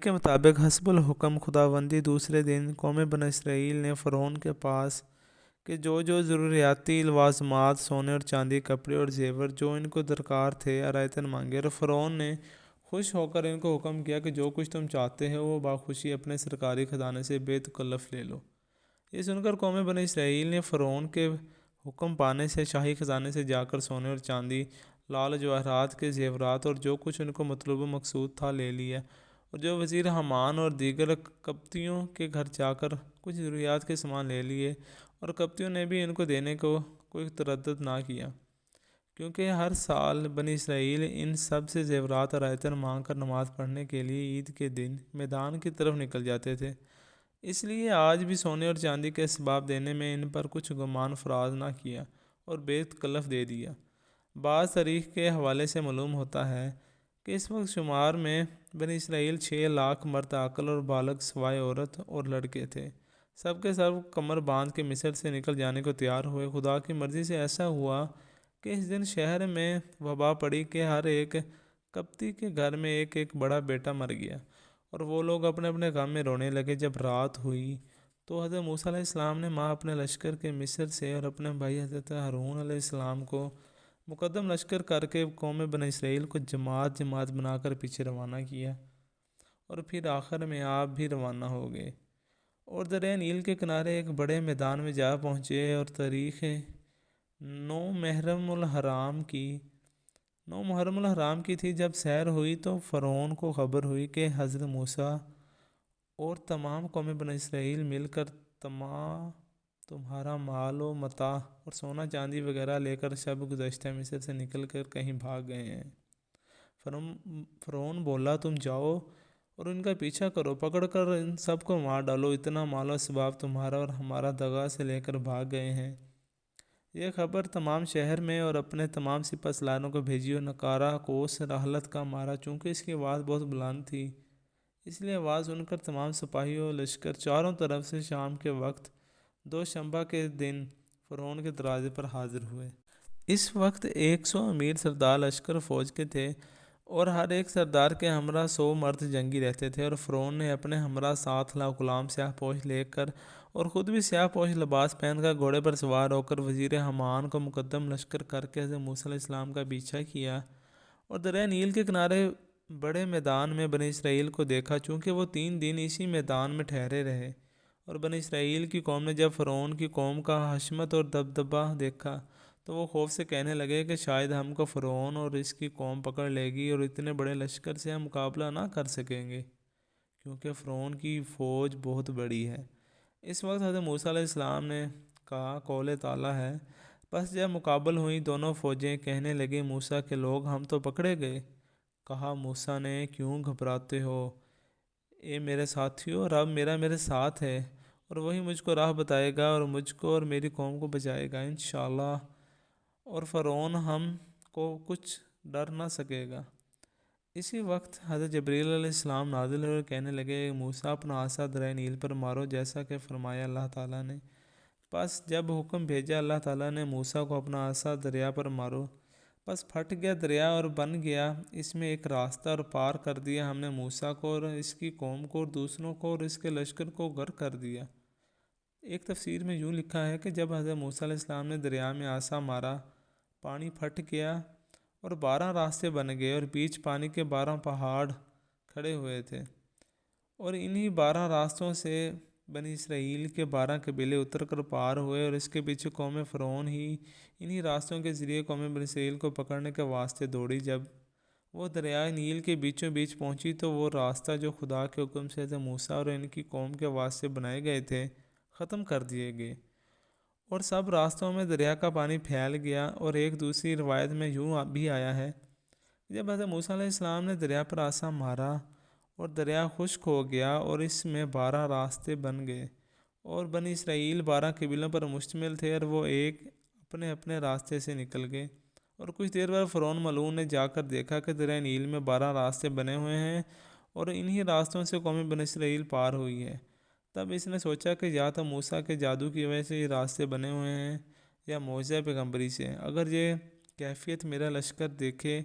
کے مطابق حسب الحکم خداوندی دوسرے دن قوم بنی اسرائیل نے فرعون کے پاس کہ جو ضروریاتی لوازمات سونے اور چاندی کپڑے اور زیور جو ان کو درکار تھے عرایتاً مانگے، اور فرعون نے خوش ہو کر ان کو حکم کیا کہ جو کچھ تم چاہتے ہو وہ باخوشی اپنے سرکاری خزانے سے بے تکلف لے لو۔ یہ سن کر قوم بنی اسرائیل نے فرعون کے حکم پانے سے شاہی خزانے سے جا کر سونے اور چاندی، لال جواہرات کے زیورات اور جو کچھ ان کو مطلوب و مقصود تھا لے لیا، اور جو وزیر حامان اور دیگر قبطیوں کے گھر جا کر کچھ ضروریات کے سامان لے لیے، اور قبطیوں نے بھی ان کو دینے کو کوئی تردد نہ کیا، کیونکہ ہر سال بنی اسرائیل ان سب سے زیورات عرایتاً مانگ کر نماز پڑھنے کے لیے عید کے دن میدان کی طرف نکل جاتے تھے۔ اس لیے آج بھی سونے اور چاندی کے اسباب دینے میں ان پر کچھ گمان فراز نہ کیا اور بے تکلف دے دیا۔ بعض تاریخ کے حوالے سے معلوم ہوتا ہے کہ اس وقت شمار میں بنی اسرائیل 6 لاکھ مرد عاقل اور بالغ سوائے عورت اور لڑکے تھے۔ سب کے سب کمر باندھ کے مصر سے نکل جانے کو تیار ہوئے۔ خدا کی مرضی سے ایسا ہوا کہ اس دن شہر میں وبا پڑی کہ ہر ایک قبطی کے گھر میں ایک ایک بڑا بیٹا مر گیا، اور وہ لوگ اپنے اپنے غم میں رونے لگے۔ جب رات ہوئی تو حضرت موسیٰ علیہ السلام نے ماں اپنے لشکر کے مصر سے اور اپنے بھائی حضرت ہارون علیہ السلام کو مقدم لشکر کر کے قوم بنی اسرائیل کو جماعت جماعت بنا کر پیچھے روانہ کیا، اور پھر آخر میں آپ بھی روانہ ہو گئے اور دریائے نیل کے کنارے ایک بڑے میدان میں جا پہنچے۔ اور تاریخ 9 محرم الحرام کی تھی۔ جب سحر ہوئی تو فرعون کو خبر ہوئی کہ حضرت موسیٰ اور تمام قوم بنی اسرائیل مل کر تمہارا مال و متاع اور سونا چاندی وغیرہ لے کر شب گزشتہ مصر سے نکل کر کہیں بھاگ گئے ہیں۔ فرعون بولا، تم جاؤ اور ان کا پیچھا کرو، پکڑ کر ان سب کو مار ڈالو، اتنا مال و اسباب تمہارا اور ہمارا دغا سے لے کر بھاگ گئے ہیں۔ یہ خبر تمام شہر میں اور اپنے تمام سپہ سالاروں کو بھیجی، اور نکارہ کو اس رحلت کا مارا۔ چونکہ اس کی آواز بہت بلند تھی، اس لیے آواز سن کر تمام سپاہی و لشکر چاروں طرف سے شام کے وقت دوشنبہ کے دن فرعون کے دروازے پر حاضر ہوئے۔ اس وقت 100 امیر سردار لشکر فوج کے تھے، اور ہر ایک سردار کے ہمراہ 100 مرد جنگی رہتے تھے۔ اور فرعون نے اپنے ہمراہ 7 لاکھ غلام سیاہ پوش لے کر اور خود بھی سیاہ پوش لباس پہن کر گھوڑے پر سوار ہو کر وزیر حامان کو مقدم لشکر کر کے حضرت موسیٰ علیہ السلام کا پیچھا کیا، اور دریائے نیل کے کنارے بڑے میدان میں بنی اسرائیل کو دیکھا، چونکہ وہ 3 دن اسی میدان میں ٹھہرے رہے۔ اور بنی اسرائیل کی قوم نے جب فرعون کی قوم کا حشمت اور دبدبہ دیکھا تو وہ خوف سے کہنے لگے کہ شاید ہم کو فرعون اور اس کی قوم پکڑ لے گی، اور اتنے بڑے لشکر سے ہم مقابلہ نہ کر سکیں گے، کیونکہ فرعون کی فوج بہت بڑی ہے۔ اس وقت حضرت موسیٰ علیہ السلام نے کہا، قول تعالیٰ ہے، بس جب مقابل ہوئی دونوں فوجیں کہنے لگیں، موسیٰ کے لوگ ہم تو پکڑے گئے۔ کہا موسیٰ نے، کیوں گھبراتے ہو اے میرے ساتھیو، رب میرا میرے ساتھ ہے، اور وہی مجھ کو راہ بتائے گا اور مجھ کو اور میری قوم کو بچائے گا انشاءاللہ، اور فرعون ہم کو کچھ ڈر نہ سکے گا۔ اسی وقت حضرت جبریل علیہ السلام نازل ہوئے اور کہنے لگے، موسیٰ اپنا عصا دریائے نیل پر مارو جیسا کہ فرمایا اللہ تعالیٰ نے۔ پس جب حکم بھیجا اللہ تعالیٰ نے موسیٰ کو اپنا عصا دریا پر مارو، پس پھٹ گیا دریا اور بن گیا اس میں ایک راستہ، اور پار کر دیا ہم نے موسیٰ کو اور اس کی قوم کو اور دوسروں کو اور اس کے لشکر کو غرق کر دیا۔ ایک تفسیر میں یوں لکھا ہے کہ جب حضرت موسیٰ علیہ السلام نے دریا میں عصا مارا، پانی پھٹ گیا اور 12 راستے بن گئے، اور بیچ پانی کے 12 پہاڑ کھڑے ہوئے تھے، اور انہی 12 راستوں سے بنی اسرائیل کے 12 قبیلے اتر کر پار ہوئے، اور اس کے پیچھے قوم فرعون ہی انہی راستوں کے ذریعے قوم بنی اسرائیل کو پکڑنے کے واسطے دوڑی۔ جب وہ دریائے نیل کے بیچوں بیچ پہنچی تو وہ راستہ جو خدا کے حکم سے حضرت موسیٰ اور ان کی قوم کے واسطے بنائے گئے تھے ختم کر دیے گئے، اور سب راستوں میں دریا کا پانی پھیل گیا۔ اور ایک دوسری روایت میں یوں بھی آیا ہے، جب حضرت موسیٰ علیہ السلام نے دریا پر عصا مارا اور دریا خشک ہو گیا اور اس میں 12 راستے بن گئے، اور بنی اسرائیل 12 قبیلوں پر مشتمل تھے، اور وہ ایک اپنے اپنے راستے سے نکل گئے۔ اور کچھ دیر بعد فرعون ملعون نے جا کر دیکھا کہ دریائے نیل میں 12 راستے بنے ہوئے ہیں، اور انہی راستوں سے قوم بنی اسرائیل پار ہوئی ہے۔ تب اس نے سوچا کہ یا تو موسیٰ کے جادو کی وجہ سے یہ راستے بنے ہوئے ہیں، یا معجزہ پیغمبری سے۔ اگر یہ کیفیت میرا لشکر دیکھے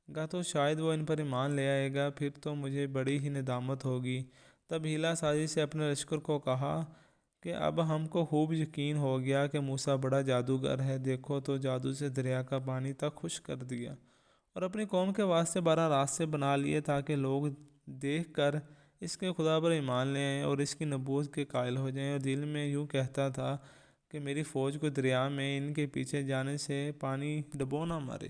گا تو شاید وہ ان پر ایمان لے آئے گا، پھر تو مجھے بڑی ہی ندامت ہوگی۔ تب ہیلا سازی سے اپنے لشکر کو کہا کہ اب ہم کو خوب یقین ہو گیا کہ موسیٰ بڑا جادوگر ہے، دیکھو تو جادو سے دریا کا پانی تک خشک کر دیا، اور اپنی قوم کے واسطے 12 راستے بنا لیے تاکہ لوگ دیکھ کر اس کے خدا پر ایمان لے آئیں اور اس کی نبوت کے قائل ہو جائیں۔ اور دل میں یوں کہتا تھا کہ میری فوج کو دریا میں ان کے پیچھے جانے سے پانی ڈبو نہ مارے،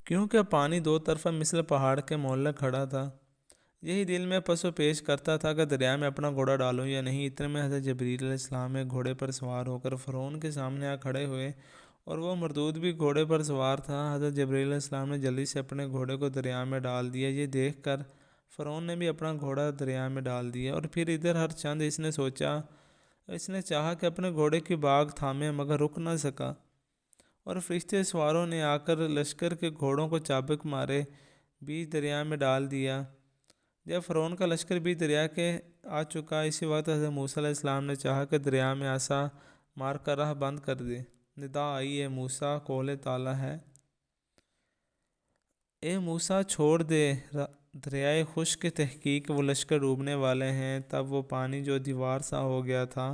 کیونکہ پانی دو طرفہ مثل پہاڑ کے معلق کھڑا تھا۔ یہی دل میں پس و پیش کرتا تھا کہ دریا میں اپنا گھوڑا ڈالوں یا نہیں۔ اتنے میں حضرت جبریل علیہ السلام ایک گھوڑے پر سوار ہو کر فرعون کے سامنے آ کھڑے ہوئے، اور وہ مردود بھی گھوڑے پر سوار تھا۔ حضرت جبریل علیہ السلام نے جلدی سے اپنے گھوڑے کو دریا میں ڈال دیا۔ یہ دیکھ کر فرعون نے بھی اپنا گھوڑا دریا میں ڈال دیا، اور پھر ادھر ہر چند اس نے چاہا کہ اپنے گھوڑے کی باگ تھامے، مگر رک نہ سکا، اور فرشتے سواروں نے آ کر لشکر کے گھوڑوں کو چابک مارے بیچ دریا میں ڈال دیا۔ جب فرعون کا لشکر بھی دریا کے آ چکا، اسی وقت حضرت موسیٰ علیہ السلام نے چاہا کہ دریا میں عصا مار کر راہ بند کر دے۔ ندا آئی، اے موسیٰ، قول تعالیٰ ہے، اے موسیٰ چھوڑ دے دریائے خشک کی تحقیق وہ لشکر ڈوبنے والے ہیں۔ تب وہ پانی جو دیوار سا ہو گیا تھا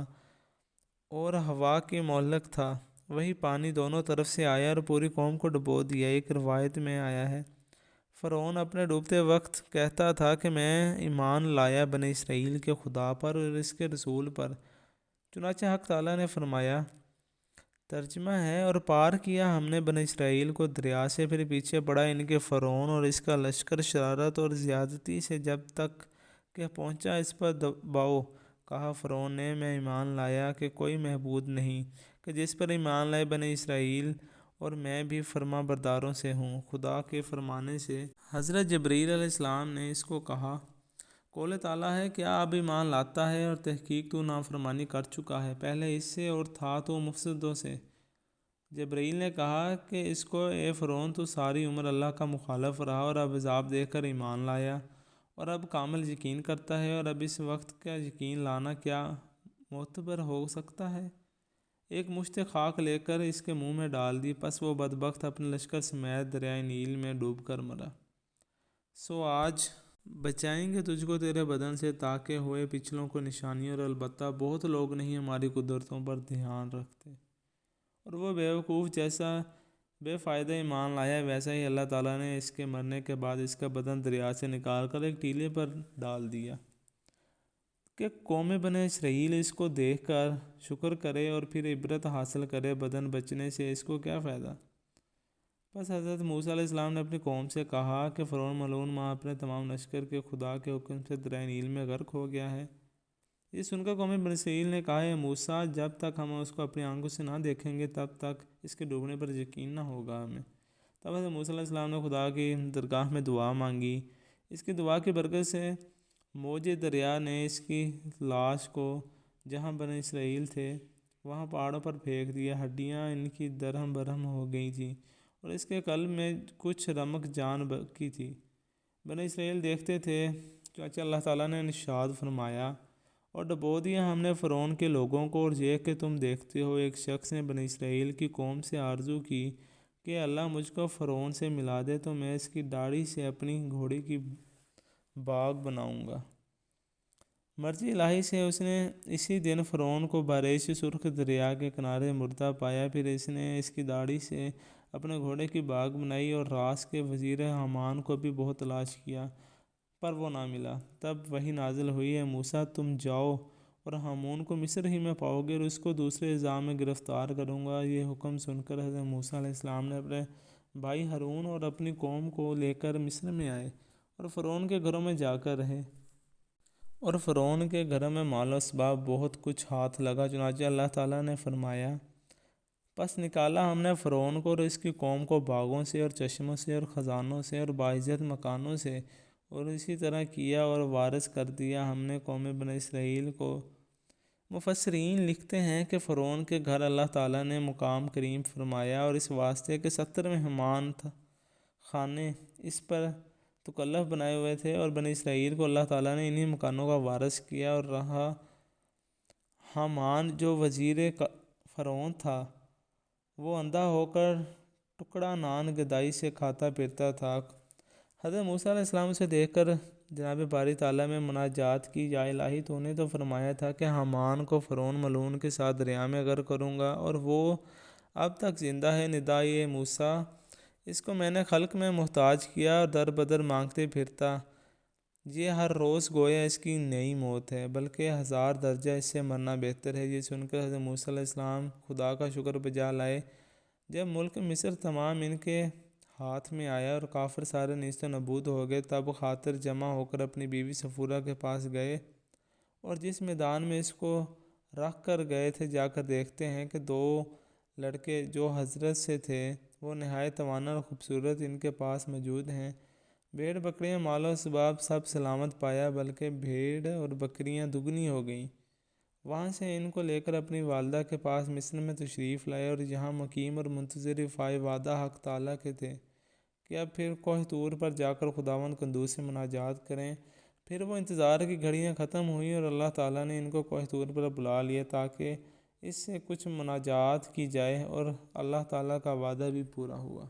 اور ہوا کی معلق تھا، وہی پانی دونوں طرف سے آیا اور پوری قوم کو ڈبو دیا۔ ایک روایت میں آیا ہے فرعون اپنے ڈوبتے وقت کہتا تھا کہ میں ایمان لایا بنی اسرائیل کے خدا پر اور اس کے رسول پر۔ چنانچہ حق تعالیٰ نے فرمایا، ترجمہ ہے، اور پار کیا ہم نے بنی اسرائیل کو دریا سے، پھر پیچھے پڑا ان کے فرعون اور اس کا لشکر شرارت اور زیادتی سے جب تک کہ پہنچا اس پر دباؤ۔ کہا فرعون نے، میں ایمان لایا کہ کوئی معبود نہیں کہ جس پر ایمان لائے بنی اسرائیل، اور میں بھی فرما برداروں سے ہوں۔ خدا کے فرمانے سے حضرت جبریل علیہ السلام نے اس کو کہا، قول تعالیٰ ہے، کیا اب ایمان لاتا ہے؟ اور تحقیق تو نافرمانی کر چکا ہے پہلے اس سے، اور تھا تو مفسدوں سے۔ جبریل نے کہا کہ اس کو، اے فرعون، تو ساری عمر اللہ کا مخالف رہا اور اب عذاب دیکھ کر ایمان لایا، اور اب کامل یقین کرتا ہے، اور اب اس وقت کا یقین لانا کیا معتبر ہو سکتا ہے؟ ایک مشت خاک لے کر اس کے منہ میں ڈال دی، پس وہ بدبخت اپنے لشکر سمیت دریائے نیل میں ڈوب کر مرا۔ سو آج بچائیں گے تجھ کو تیرے بدن سے تاکہ ہوئے پچھلوں کو نشانی، اور البتہ بہت لوگ نہیں ہماری قدرتوں پر دھیان رکھتے، اور وہ بیوقوف جیسا بے فائدہ ایمان لایا، ویسا ہی اللہ تعالیٰ نے اس کے مرنے کے بعد اس کا بدن دریا سے نکال کر ایک ٹیلے پر ڈال دیا کہ قوم بنی اسرائیل اس کو دیکھ کر شکر کرے اور پھر عبرت حاصل کرے۔ بدن بچنے سے اس کو کیا فائدہ؟ بس حضرت موسیٰ علیہ السلام نے اپنی قوم سے کہا کہ فرعون ملعون ماں اپنے تمام لشکر کے خدا کے حکم سے دریائے نیل میں غرق ہو گیا ہے۔ یہ سن کر قوم بنی اسرائیل نے کہا، اے موسیٰ، جب تک ہم اس کو اپنی آنکھوں سے نہ دیکھیں گے تب تک اس کے ڈوبنے پر یقین نہ ہوگا ہمیں۔ تب حضرت موسیٰ علیہ السلام نے خدا کی درگاہ میں دعا مانگی۔ اس کی دعا کی برکت سے موج دریا نے اس کی لاش کو جہاں بنی اسرائیل تھے وہاں پہاڑوں پر پھینک دیا۔ ہڈیاں ان کی درہم برہم ہو گئی تھیں، اور اس کے قلب میں کچھ رمق جان بکی تھی۔ بنی اسرائیل دیکھتے تھے، چنانچہ اللہ تعالیٰ نے ارشاد فرمایا، اور ڈبو دیا ہم نے فرعون کے لوگوں کو، اور یہ کہ تم دیکھتے ہو ایک شخص نے بنی اسرائیل کی قوم سے آرزو کی کہ اللہ مجھ کو فرعون سے ملا دے تو میں اس کی داڑھی سے اپنی گھوڑے کی باگ بناؤں گا۔ مرضی الہی سے اس نے اسی دن فرعون کو بارش سرخ دریا کے کنارے مردہ پایا۔ پھر اس نے اس کی داڑھی سے اپنے گھوڑے کی باگ بنائی، اور راس کے وزیر حامان کو بھی بہت تلاش کیا پر وہ نہ ملا۔ تب وحی نازل ہوئی، اے موسیٰ، تم جاؤ اور ہامون کو مصر ہی میں پاؤ گے، اور اس کو دوسرے اعزام میں گرفتار کروں گا۔ یہ حکم سن کر حضرت موسیٰ علیہ السلام نے اپنے بھائی ہارون اور اپنی قوم کو لے کر مصر میں آئے، اور فرعون کے گھروں میں جا کر رہے، اور فرعون کے گھروں میں مال و اسباب بہت کچھ ہاتھ لگا۔ چنانچہ اللہ تعالیٰ نے فرمایا، پس نکالا ہم نے فرعون کو اور اس کی قوم کو باغوں سے اور چشموں سے اور خزانوں سے اور باعزت مکانوں سے، اور اسی طرح کیا اور وارث کر دیا ہم نے قوم بنی اسرائیل کو۔ مفسرین لکھتے ہیں کہ فرعون کے گھر اللہ تعالیٰ نے مقام کریم فرمایا، اور اس واسطے کہ 70 مہمان خانے اس پر تکلف بنائے ہوئے تھے، اور بنی اسرائیل کو اللہ تعالیٰ نے انہی مکانوں کا وارث کیا۔ اور رہا حامان جو وزیر فرعون تھا، وہ اندھا ہو کر ٹکڑا نان گدائی سے کھاتا پھرتا تھا۔ حضرت موسیٰ علیہ السلام سے دیکھ کر جناب باری تعالیٰ میں مناجات کی، یا الہی تو نے تو فرمایا تھا کہ حامان کو فرعون ملعون کے ساتھ دریا میں غرق کروں گا، اور وہ اب تک زندہ ہے۔ ندائے موسیٰ، اس کو میں نے خلق میں محتاج کیا اور در بدر مانگتے پھرتا، یہ ہر روز گویا اس کی نئی موت ہے، بلکہ 1000 درجہ اس سے مرنا بہتر ہے۔ یہ سن کر حضرت موسیٰ علیہ السلام خدا کا شکر بجا لائے۔ جب ملک مصر تمام ان کے ہاتھ میں آیا اور کافر سارے نیست و نابود ہو گئے، تب خاطر جمع ہو کر اپنی بیوی صفورہ کے پاس گئے، اور جس میدان میں اس کو رکھ کر گئے تھے جا کر دیکھتے ہیں کہ 2 لڑکے جو حضرت سے تھے وہ نہایت توانا اور خوبصورت ان کے پاس موجود ہیں۔ بھیڑ بکریاں مال و اسباب سب سلامت پایا، بلکہ بھیڑ اور بکریاں دگنی ہو گئیں۔ وہاں سے ان کو لے کر اپنی والدہ کے پاس مصر میں تشریف لائے، اور یہاں مقیم اور منتظر وفائے وعدہ حق تعالیٰ کے تھے کہ اب پھر کوہ طور پر جا کر خداوند قدوس سے مناجات کریں۔ پھر وہ انتظار کی گھڑیاں ختم ہوئیں اور اللہ تعالیٰ نے ان کو کوہ طور پر بلا لیا تاکہ اس سے کچھ مناجات کی جائے، اور اللہ تعالیٰ کا وعدہ بھی پورا ہوا۔